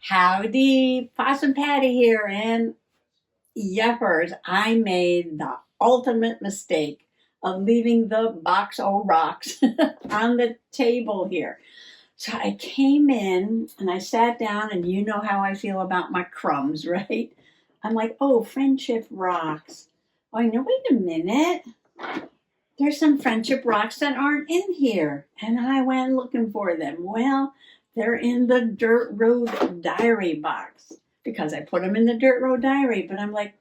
Howdy, Possum Patty here, and yepers, I made the ultimate mistake of leaving the box of rocks on the table here. So I came in and I sat down, and you know how I feel about my crumbs, right? I'm like, oh, friendship rocks. Oh, no, wait a minute. There's some friendship rocks that aren't in here. And I went looking for them. Well, they're in the Dirt Road Diary box because I put them in the Dirt Road Diary. But I'm like,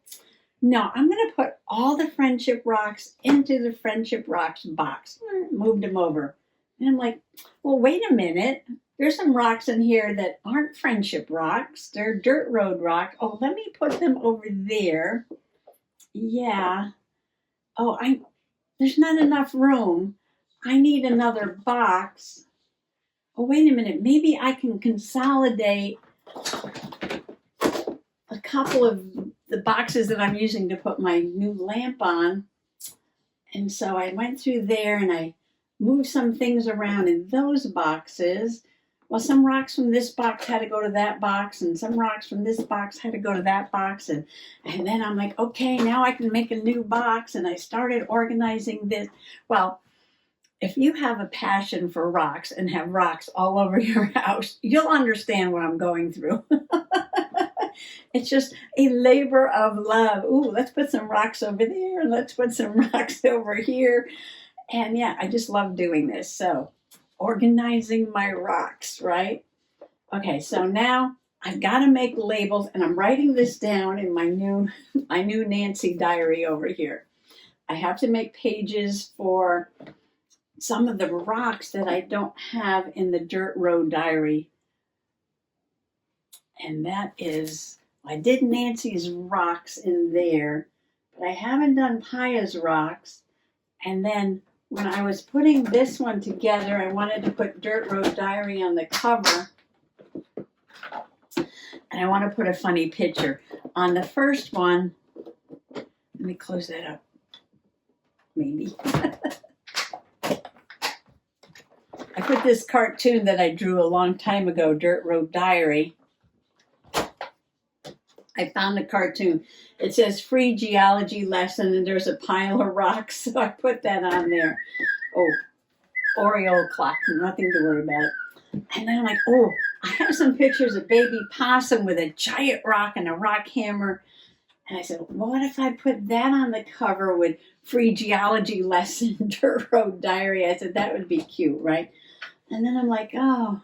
no, I'm going to put all the friendship rocks into the friendship rocks box. Moved them over. And I'm like, well, wait a minute. There's some rocks in here that aren't friendship rocks. They're Dirt Road rocks. Oh, let me put them over there. Yeah. Oh, there's not enough room. I need another box. Oh, wait a minute. Maybe I can consolidate a couple of the boxes that I'm using to put my new lamp on. And so I went through there and I moved some things around in those boxes. Well, some rocks from this box had to go to that box, and some rocks from this box had to go to that box. And then I'm like, okay, now I can make a new box. And I started organizing this. Well, if you have a passion for rocks and have rocks all over your house, you'll understand what I'm going through. It's just a labor of love. Ooh, let's put some rocks over there. Let's put some rocks over here. And yeah, I just love doing this. So organizing my rocks, right? Okay, so now I've got to make labels, and I'm writing this down in my new Nancy diary over here. I have to make pages for some of the rocks that I don't have in the Dirt Road Diary. And that is, I did Nancy's rocks in there, but I haven't done Paya's rocks. And then when I was putting this one together, I wanted to put Dirt Road Diary on the cover. And I want to put a funny picture. On the first one, let me close that up. Maybe. I put this cartoon that I drew a long time ago, Dirt Road Diary. I found the cartoon. It says free geology lesson, and there's a pile of rocks, so I put that on there. Oh, Oreo clock, nothing to worry about. And then I'm like, oh, I have some pictures of baby possum with a giant rock and a rock hammer. And I said, well, what if I put that on the cover with free geology lesson, Dirt Road Diary? I said, that would be cute, right? And then I'm like, oh,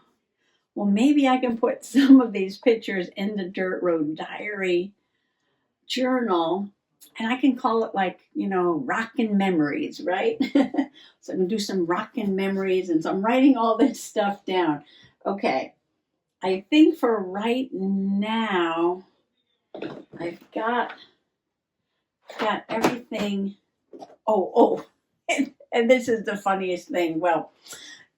well, maybe I can put some of these pictures in the Dirt Road Diary journal, and I can call it like, rockin' memories, right? So I can do some rockin' memories, and so I'm writing all this stuff down. Okay, I think for right now, I've got everything. Oh, and this is the funniest thing. Well,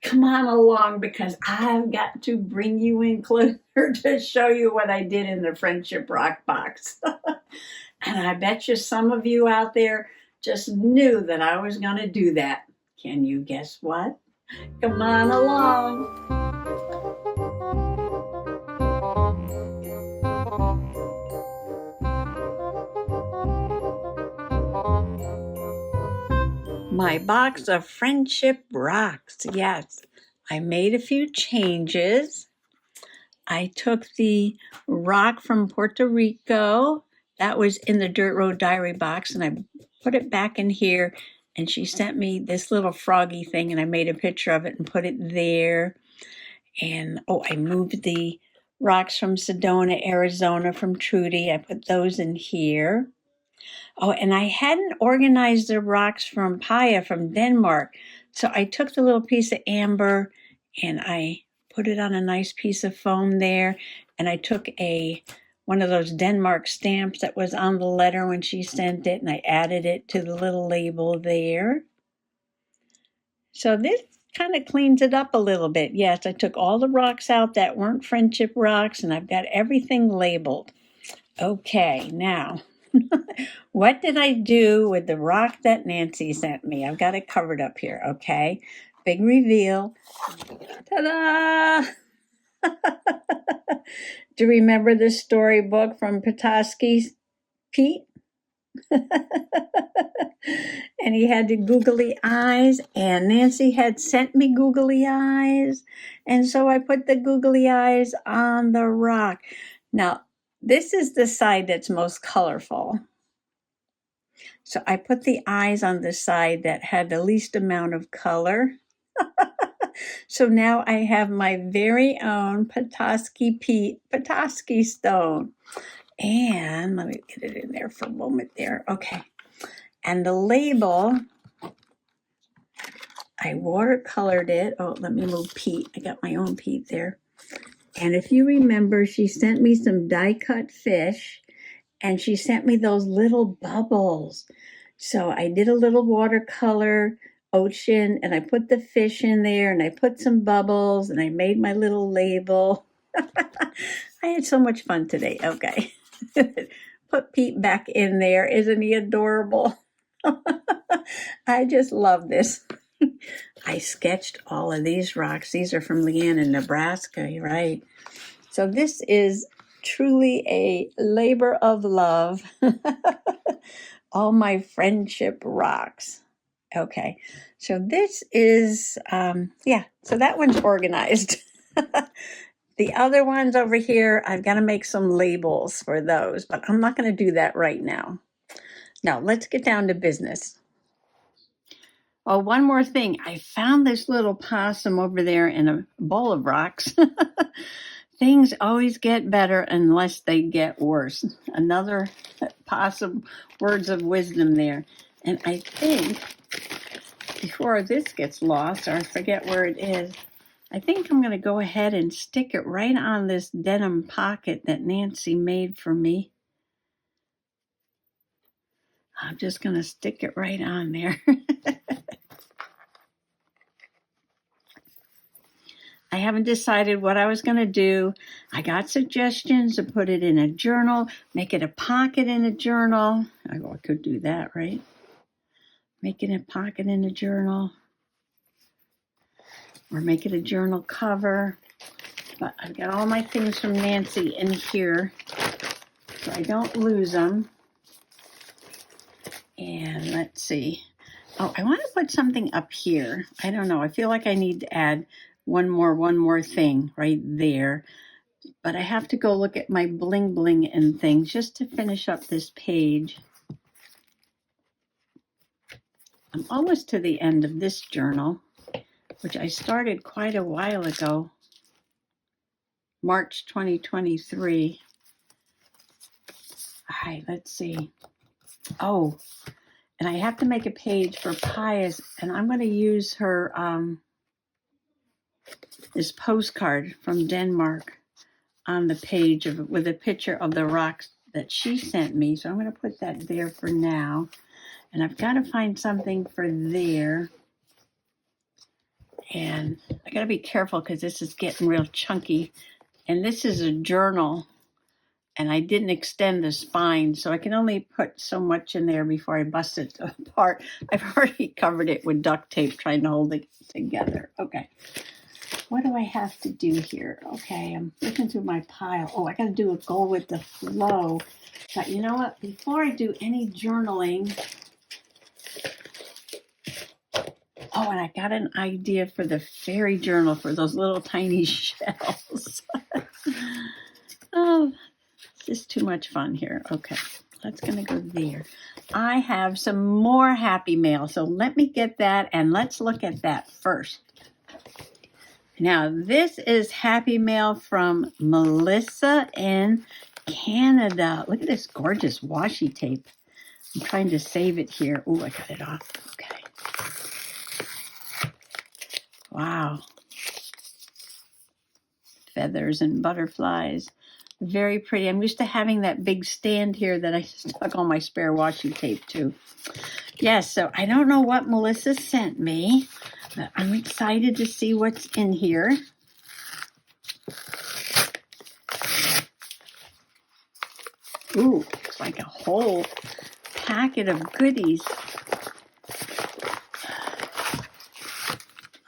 come on along, because I've got to bring you in closer to show you what I did in the Friendship Rock box. And I bet you some of you out there just knew that I was going to do that. Can you guess what? Come on along. My box of friendship rocks. Yes, I made a few changes. I took the rock from Puerto Rico that was in the Dirt Road Diary box, and I put it back in here. And she sent me this little froggy thing, and I made a picture of it and put it there. And I moved the rocks from Sedona, Arizona, from Trudy. I put those in here. Oh, and I hadn't organized the rocks from Paya from Denmark. So I took the little piece of amber and I put it on a nice piece of foam there. And I took one of those Denmark stamps that was on the letter when she sent it, and I added it to the little label there. So this kind of cleans it up a little bit. Yes, I took all the rocks out that weren't friendship rocks, and I've got everything labeled. Okay, now, what did I do with the rock that Nancy sent me? I've got it covered up here, okay? Big reveal. Ta-da! Do you remember the storybook from Petoskey's Pete? And he had the googly eyes, and Nancy had sent me googly eyes, and so I put the googly eyes on the rock. Now, this is the side that's most colorful. So I put the eyes on the side that had the least amount of color. So now I have my very own Petoskey stone. And let me get it in there for a moment there. Okay. And the label, I watercolored it. Oh, let me move Pete. I got my own Pete there. And if you remember, she sent me some die-cut fish, and she sent me those little bubbles. So I did a little watercolor ocean, and I put the fish in there, and I put some bubbles, and I made my little label. I had so much fun today. Okay. Put Pete back in there. Isn't he adorable? I just love this. I sketched all of these rocks. These are from Leanne in Nebraska, right? So this is truly a labor of love. All my friendship rocks. Okay, so this is, so that one's organized. The other ones over here, I've got to make some labels for those, but I'm not going to do that right now. Now, let's get down to business. Oh, one more thing. I found this little possum over there in a bowl of rocks. Things always get better unless they get worse. Another possum words of wisdom there. And I think before this gets lost, or I forget where it is, I think I'm going to go ahead and stick it right on this denim pocket that Nancy made for me. I'm just going to stick it right on there. I haven't decided what I was going to do. I got suggestions to put it in a journal, make it a pocket in a journal. I could do that, right? Make it a pocket in a journal. Or make it a journal cover. But I've got all my things from Nancy in here, so I don't lose them. And let's see. Oh, I want to put something up here. I don't know. I feel like I need to add one more thing right there. But I have to go look at my bling bling and things just to finish up this page. I'm almost to the end of this journal, which I started quite a while ago, March 2023. All right, let's see. Oh, and I have to make a page for Pius, and I'm going to use her this postcard from Denmark on the page with a picture of the rocks that she sent me. So I'm going to put that there for now. And I've got to find something for there. And I got to be careful because this is getting real chunky. And this is a journal. And I didn't extend the spine, so I can only put so much in there before I bust it apart. I've already covered it with duct tape trying to hold it together. Okay. What do I have to do here? Okay, I'm looking through my pile. Oh, I got to do a go with the flow. But you know what? Before I do any journaling, oh, and I got an idea for the fairy journal for those little tiny shells. Oh, it's just too much fun here. Okay, that's going to go there. I have some more happy mail, so let me get that, and let's look at that first. Now, this is happy mail from Melissa in Canada. Look at this gorgeous washi tape. I'm trying to save it here. Oh, I got it off. Okay. Wow. Feathers and butterflies. Very pretty. I'm used to having that big stand here that I stuck all my spare washi tape to. Yes, so I don't know what Melissa sent me, but I'm excited to see what's in here. Ooh, looks like a whole packet of goodies.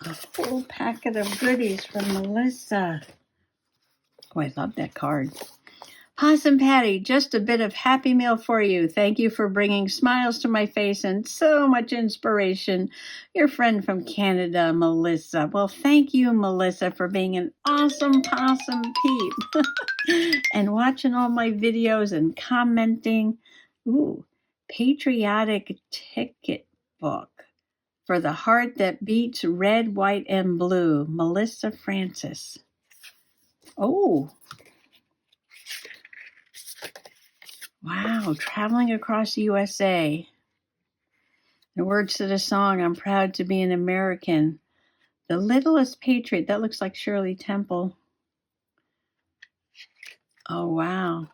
A whole packet of goodies from Melissa. Oh, I love that card. Possum Patty, just a bit of happy meal for you. Thank you for bringing smiles to my face and so much inspiration. Your friend from Canada, Melissa. Well, thank you, Melissa, for being an awesome possum peep and watching all my videos and commenting. Ooh, patriotic ticket book for the heart that beats red, white, and blue. Melissa Francis. Oh, wow, traveling across the USA. The words to the song, I'm proud to be an American. The littlest patriot. That looks like Shirley Temple. Oh, wow.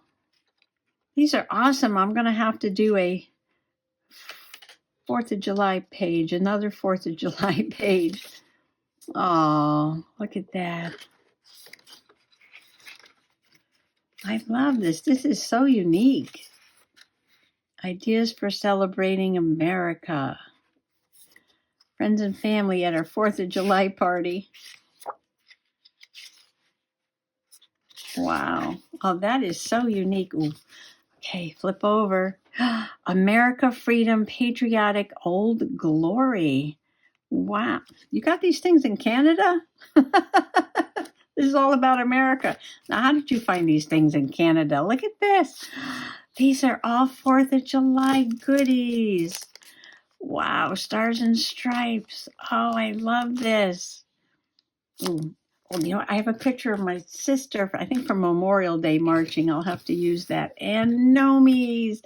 These are awesome. I'm going to have to do a 4th of July page, another 4th of July page. Oh, look at that. I love this. This is so unique. Ideas for celebrating America. Friends and family at our 4th of July party. Wow. Oh, that is so unique. Ooh. Okay, flip over. America, freedom, patriotic, old glory. Wow. You got these things in Canada? This is all about America. Now, how did you find these things in Canada? Look at this. These are all 4th of July goodies. Wow, stars and stripes. Oh, I love this. Ooh. Well, you know, I have a picture of my sister, I think from Memorial Day marching. I'll have to use that. And gnomies.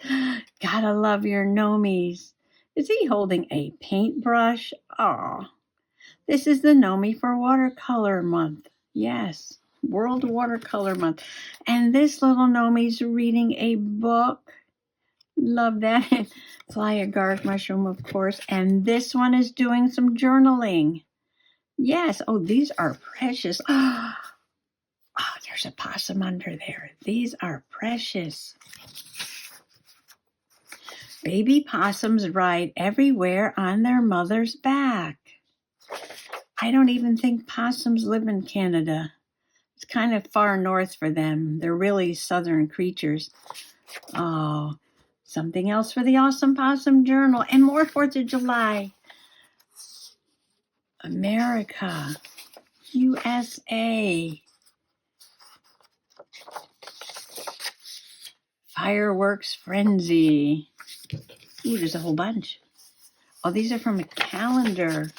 Gotta love your gnomies. Is he holding a paintbrush? Oh, this is the gnome for Watercolor Month. Yes, World Watercolor Month. And this little gnome's reading a book. Love that. Fly a guard mushroom, of course. And this one is doing some journaling. Yes. Oh, these are precious. Oh, there's a possum under there. These are precious. Baby possums ride everywhere on their mother's back. I don't even think possums live in Canada. It's kind of far north for them. They're really southern creatures. Oh, something else for the Awesome Possum Journal. And more 4th of July. America. USA. Fireworks Frenzy. Ooh, there's a whole bunch. Oh, these are from a calendar.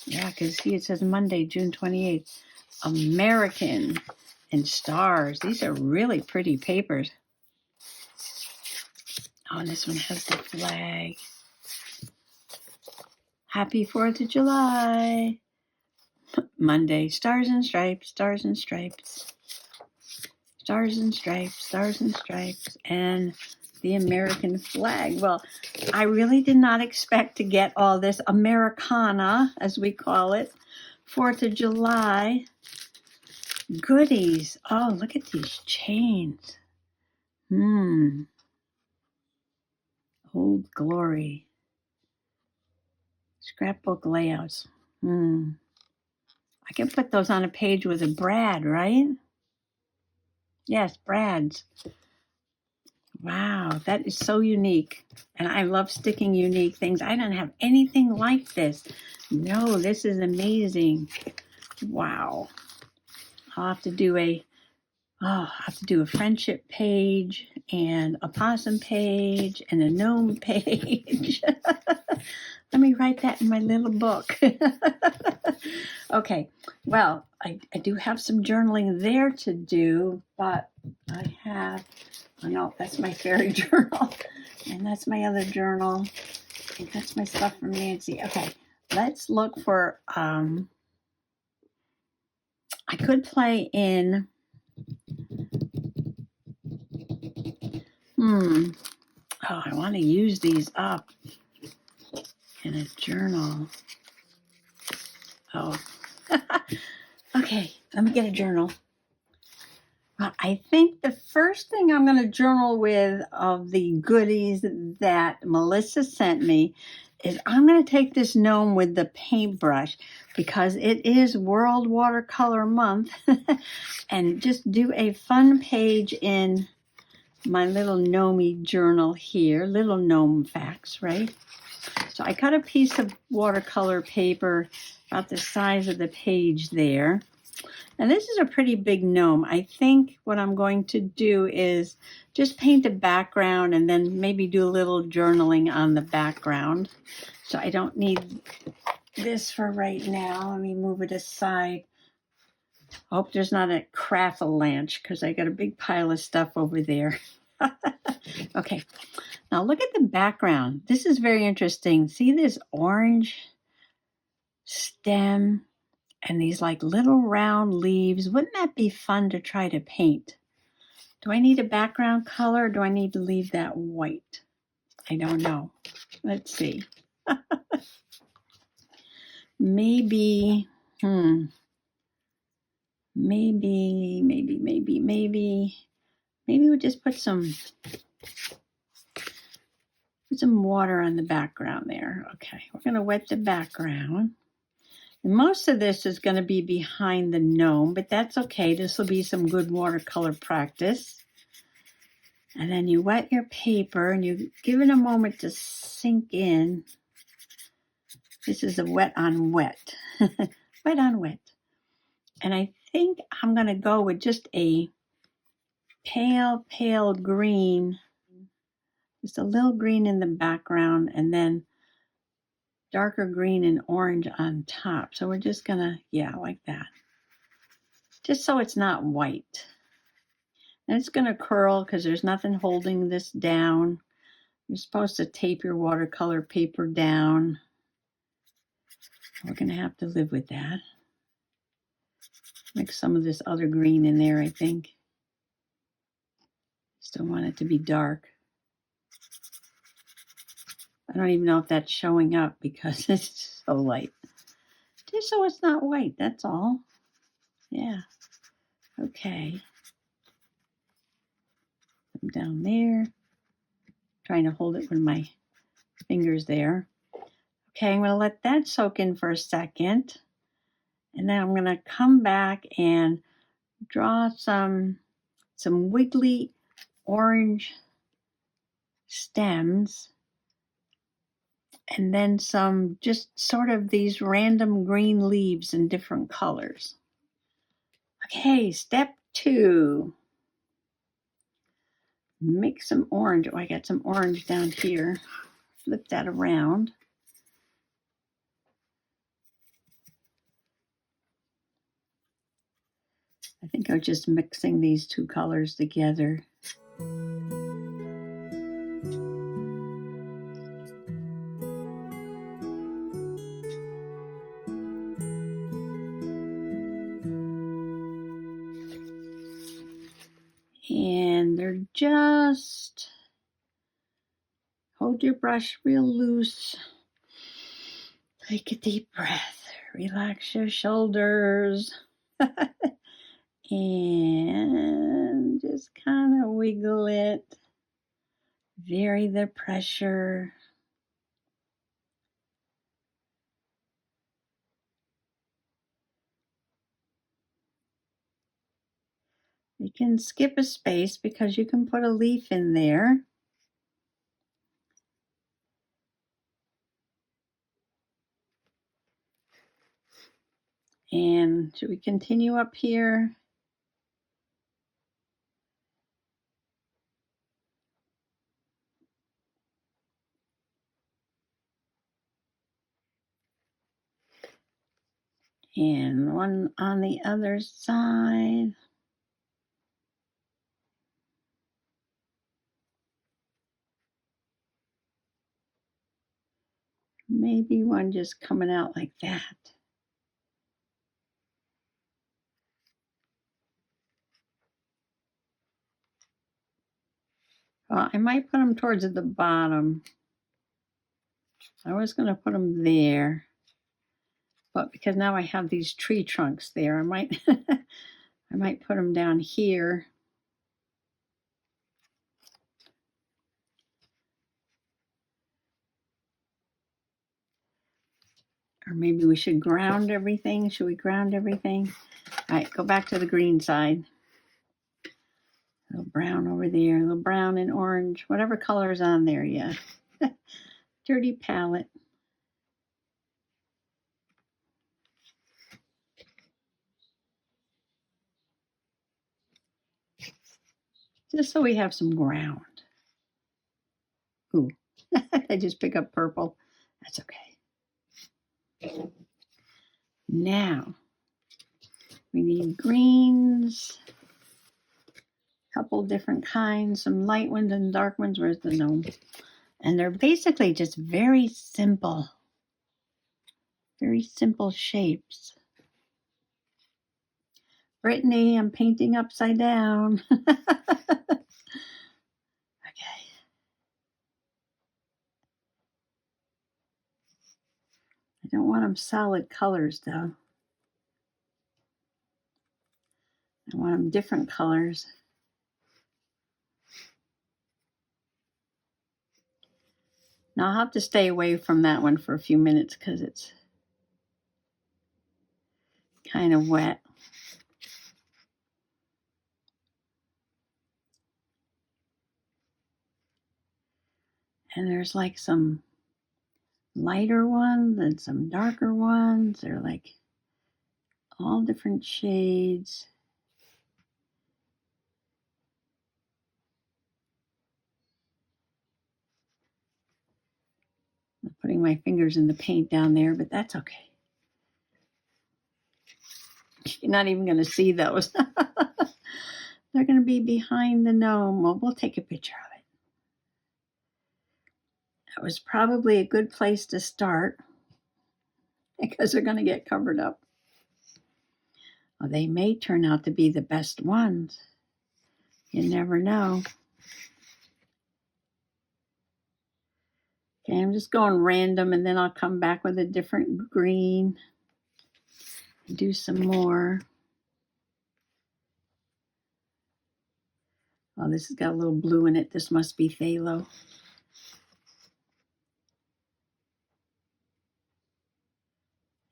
Yeah, because see, it says Monday, June 28th. American and stars. These are really pretty papers. Oh, and this one has the flag. Happy 4th of July. Monday, stars and stripes, stars and stripes. Stars and stripes, stars and stripes, and the American flag. Well, I really did not expect to get all this Americana, as we call it, 4th of July goodies. Oh, look at these chains. Old Glory. Scrapbook layouts. I can put those on a page with a Brad, right? Yes, Brad's. Wow, that is so unique. And I love sticking unique things. I don't have anything like this. No, this is amazing. Wow. I'll have to do a friendship page and a possum page and a gnome page. Let me write that in my little book. Okay, well, I do have some journaling there to do, but I have, oh no, that's my fairy journal, and that's my other journal, and that's my stuff from Nancy. Okay, let's look for, I could play in, oh, I want to use these up in a journal. Oh, okay, let me get a journal. Well, I think the first thing I'm going to journal with of the goodies that Melissa sent me is I'm going to take this gnome with the paintbrush because it is World Watercolor Month and just do a fun page in my little gnome journal here, little gnome facts, right? So I cut a piece of watercolor paper about the size of the page there. And this is a pretty big gnome. I think what I'm going to do is just paint a background and then maybe do a little journaling on the background. So I don't need this for right now. Let me move it aside. I hope there's not a craft-a-lanch because I got a big pile of stuff over there. Okay, now look at the background. This is very interesting. See this orange stem and these like little round leaves? Wouldn't that be fun to try to paint? Do I need a background color or do I need to leave that white? I don't know. Let's see. Maybe, maybe we'll just put some water on the background there. Okay, we're going to wet the background. And most of this is going to be behind the gnome, but that's okay. This will be some good watercolor practice. And then you wet your paper and you give it a moment to sink in. This is a wet on wet. Wet on wet. And I think I'm going to go with just a pale green. Just a little green in the background and then darker green and orange on top. So we're just going to, like that. Just so it's not white. And it's going to curl because there's nothing holding this down. You're supposed to tape your watercolor paper down. We're going to have to live with that. Mix some of this other green in there, I think. Still want it to be dark. I don't even know if that's showing up because it's so light. Just so it's not white, that's all. Yeah. Okay. I'm down there. Trying to hold it with my fingers there. Okay, I'm going to let that soak in for a second. And then I'm going to come back and draw some wiggly orange stems. And then some just sort of these random green leaves in different colors. Okay, step 2. Mix some orange. Oh, I got some orange down here. Flip that around. I think I'm just mixing these 2 colors together. And they're just, hold your brush real loose. Take a deep breath. Relax your shoulders. And just kind of wiggle it. Vary the pressure. You can skip a space because you can put a leaf in there. And should we continue up here? And one on the other side. Maybe one just coming out like that. Well, I might put them towards the bottom. I was going to put them there. But because now I have these tree trunks there, I might I might put them down here. Or maybe we should ground everything. Should we ground everything? All right, go back to the green side. A little brown over there, a little brown and orange, whatever color is on there, yeah. Dirty palette. Just so we have some ground. Ooh, I just pick up purple. That's okay. Now, we need greens. A couple different kinds, some light ones and dark ones. Where's the gnome? And they're basically just very simple shapes. Brittany, I'm painting upside down. Okay. I don't want them solid colors though. I want them different colors. Now I'll have to stay away from that one for a few minutes because it's kind of wet. And there's like some lighter ones and some darker ones. They're like all different shades. I'm putting my fingers in the paint down there, but that's okay. You're not even going to see those. They're going to be behind the gnome. Well, we'll take a picture of it. That was probably a good place to start because they're going to get covered up. Well, they may turn out to be the best ones. You never know. Okay, I'm just going random and then I'll come back with a different green. Do some more. Oh, this has got a little blue in it. This must be phthalo.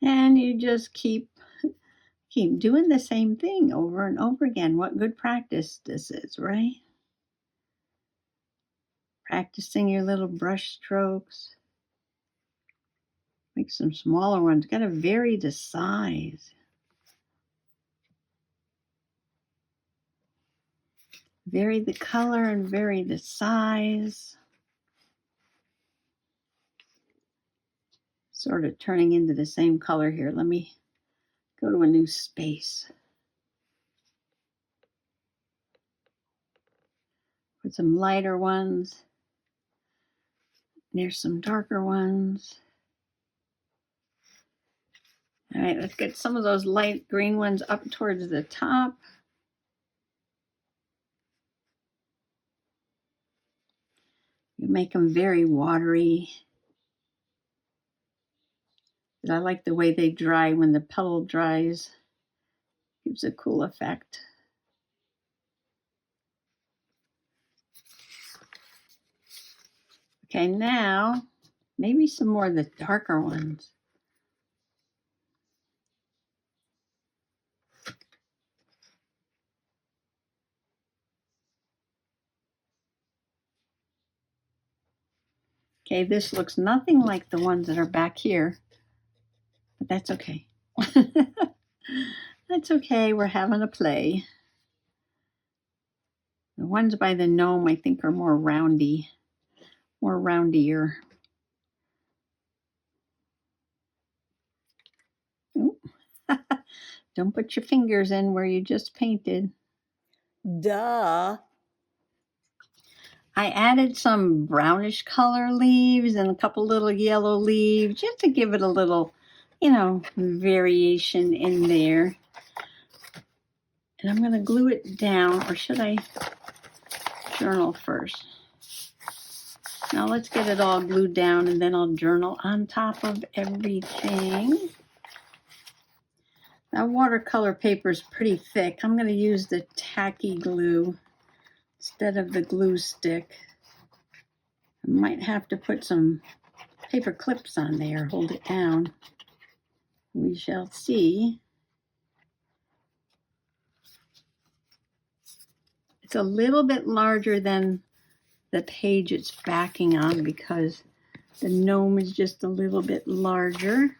And you just keep doing the same thing over and over again. What good practice this is, right? Practicing your little brush strokes. Make some smaller ones. Got to vary the size. Vary the color and vary the size. Sort of turning into the same color here. Let me go to a new space. Put some lighter ones. There's some darker ones. All right, let's get some of those light green ones up towards the top. You make them very watery. But I like the way they dry when the petal dries. Gives a cool effect. Okay, now maybe some more of the darker ones. Okay, this looks nothing like the ones that are back here, but that's okay. That's okay, we're having a play. The ones by the gnome, I think, are more roundier. Ooh. Don't put your fingers in where you just painted. Duh. I added some brownish color leaves and a couple little yellow leaves just to give it a little, variation in there. And I'm going to glue it down, or should I journal first? Now let's get it all glued down and then I'll journal on top of everything. That watercolor paper is pretty thick. I'm going to use the tacky glue instead of the glue stick. I might have to put some paper clips on there, hold it down. We shall see. It's a little bit larger than the page it's backing on because the gnome is just a little bit larger.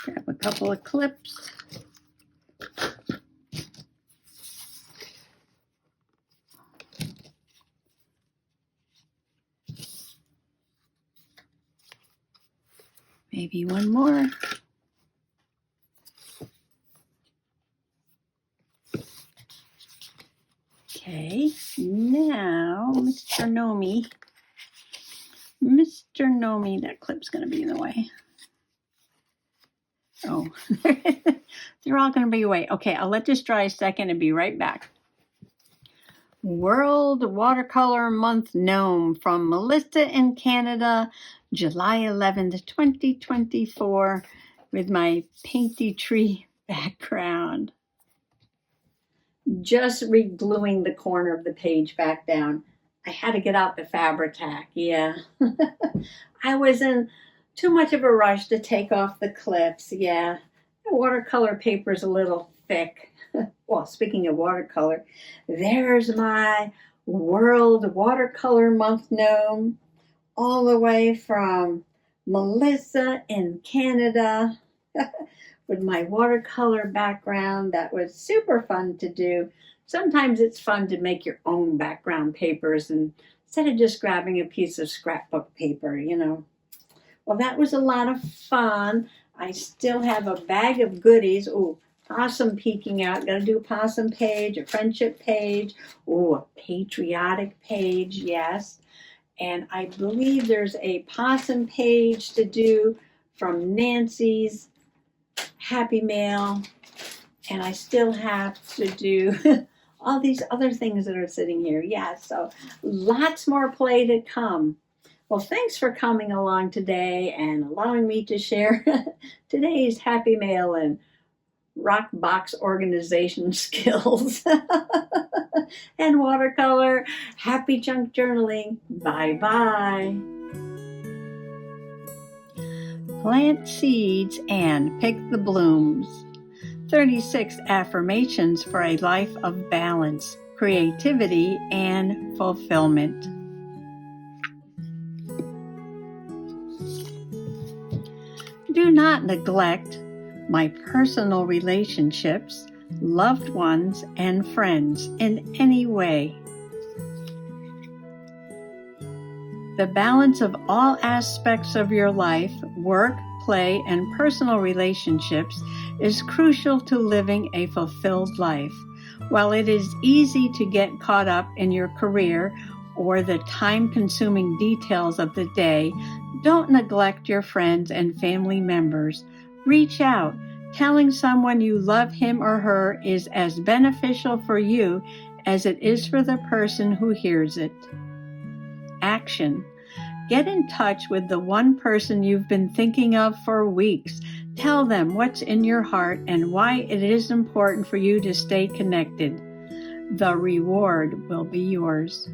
Grab a couple of clips. Maybe one more. Okay, now Mr. Gnome. Mr. Gnome, that clip's going to be in the way. Oh, they're all going to be away. Okay, I'll let this dry a second and be right back. World Watercolor Month Gnome from Melissa in Canada, July 11th, 2024, with my painty tree background. Just re-gluing the corner of the page back down. I had to get out the Fabri-Tac, yeah. I was in too much of a rush to take off the clips, yeah. The watercolor paper is a little thick. Well, speaking of watercolor, there's my World Watercolor Month gnome, all the way from Melissa in Canada, with my watercolor background. That was super fun to do. Sometimes it's fun to make your own background papers and instead of just grabbing a piece of scrapbook paper, you know. Well, that was a lot of fun. I still have a bag of goodies. Ooh, possum peeking out. Got to do a possum page, a friendship page. Ooh, a patriotic page, yes. And I believe there's a possum page to do from Nancy's Happy Mail. And I still have to do all these other things that are sitting here. Yeah, so lots more play to come. Well, thanks for coming along today and allowing me to share today's Happy Mail and rock box organization skills and watercolor. Happy junk journaling. Bye-bye. Plant seeds and pick the blooms. 36 affirmations for a life of balance, creativity, and fulfillment. Do not neglect my personal relationships, loved ones, and friends in any way. The balance of all aspects of your life, work, play, and personal relationships is crucial to living a fulfilled life. While it is easy to get caught up in your career or the time-consuming details of the day, don't neglect your friends and family members. Reach out. Telling someone you love him or her is as beneficial for you as it is for the person who hears it. Action. Get in touch with the one person you've been thinking of for weeks. Tell them what's in your heart and why it is important for you to stay connected. The reward will be yours.